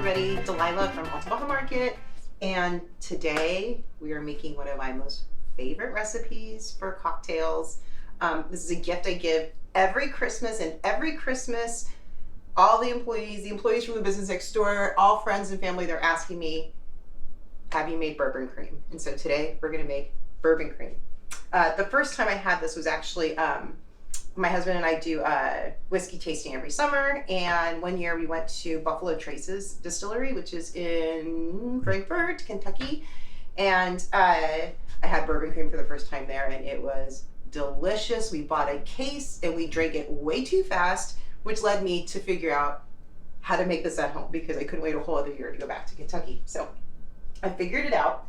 everybody, Delilah from Alta Market, and today we are making one of my most favorite recipes for cocktails. This is a gift I give every Christmas, and every Christmas all the employees from the business next door, all friends and family, they're asking me, have you made bourbon cream? And so today we're going to make bourbon cream. The first time I had this was actually my husband and I do whiskey tasting every summer, and one year we went to Buffalo Trace's distillery, which is in Frankfort, Kentucky, and I had bourbon cream for the first time there, and it was delicious. We bought a case and we drank it way too fast, which led me to figure out how to make this at home because I couldn't wait a whole other year to go back to Kentucky. So I figured it out.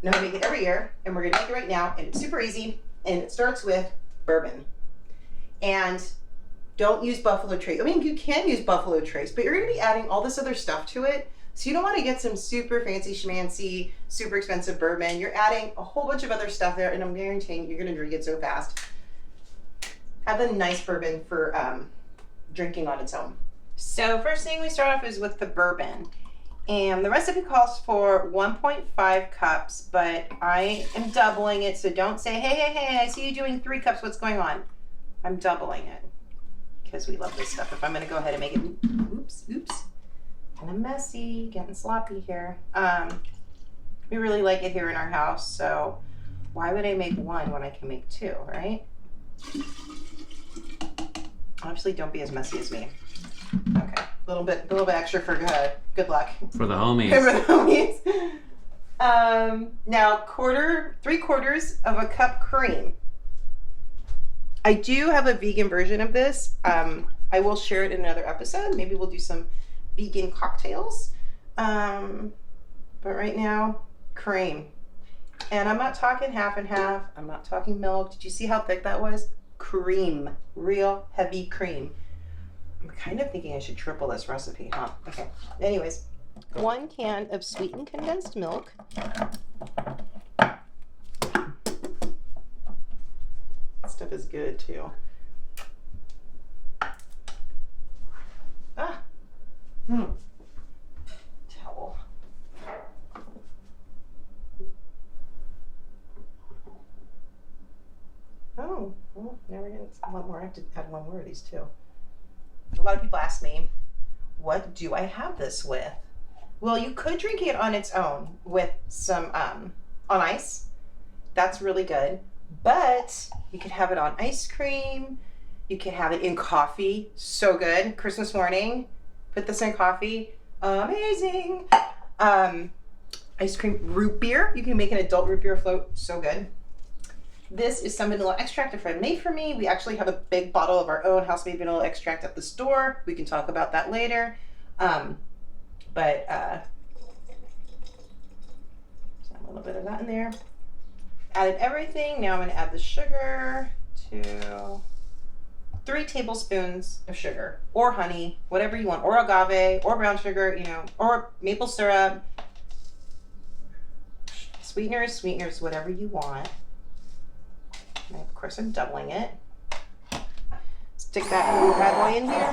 Now I make it every year, and we're gonna make it right now, and it's super easy, and it starts with bourbon. And don't use Buffalo Trace. I mean, you can use Buffalo Trace, but you're gonna be adding all this other stuff to it. So you don't wanna get some super fancy schmancy, super expensive bourbon. You're adding a whole bunch of other stuff there, and I'm guaranteeing you're gonna drink it so fast. Have a nice bourbon for drinking on its own. So first thing we start off is with the bourbon. And the recipe calls for 1.5 cups, but I am doubling it, so don't say, hey, I see you doing 3 cups, what's going on? I'm doubling it because we love this stuff. If I'm gonna go ahead and make it, oops, kind of messy, getting sloppy here. We really like it here in our house, so why would I make 1 when I can make 2, right? Obviously, don't be as messy as me. Okay, a little bit extra for good luck. For the homies. For the homies. Now 3/4 of a cup cream. I do have a vegan version of this. I will share it in another episode. Maybe we'll do some vegan cocktails. But right now, cream. And I'm not talking half and half. I'm not talking milk. Did you see how thick that was? Cream. Real heavy cream. I'm kind of thinking I should triple this recipe, huh? Okay. Anyways, 1 can of sweetened condensed milk. Stuff is good too. Towel. Oh, well, now we're getting one more. I have to add 1 more of these too. A lot of people ask me, what do I have this with? Well, you could drink it on its own with some on ice. That's really good. But you could have it on ice cream. You can have it in coffee. So good. Christmas morning, put this in coffee. Amazing. Ice cream root beer. You can make an adult root beer float. So good. This is some vanilla extract a friend made for me. We actually have a big bottle of our own house-made vanilla extract at the store. We can talk about that later. A little bit of that in there. Added everything. Now I'm going to add the sugar to 3 tablespoons of sugar or honey, whatever you want, or agave, or brown sugar, or maple syrup. Sweeteners, whatever you want. And of course, I'm doubling it. Stick that bad boy in here.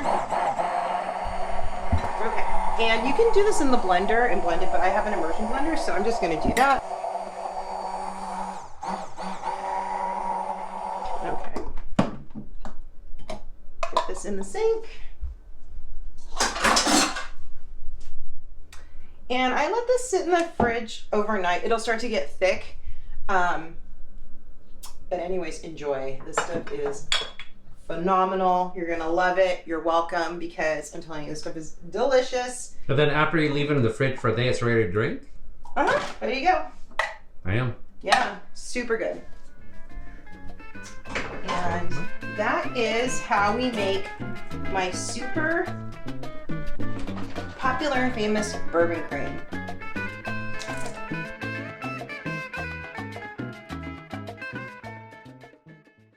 Okay, and you can do this in the blender and blend it, but I have an immersion blender, so I'm just going to do that. Okay. Put this in the sink. And I let this sit in the fridge overnight. It'll start to get thick. But anyways, enjoy. This stuff is phenomenal. You're gonna love it. You're welcome, because I'm telling you, this stuff is delicious. But then after you leave it in the fridge for a day, it's ready to drink? There you go. I am. Yeah, super good. And that is how we make my super popular and famous bourbon cream.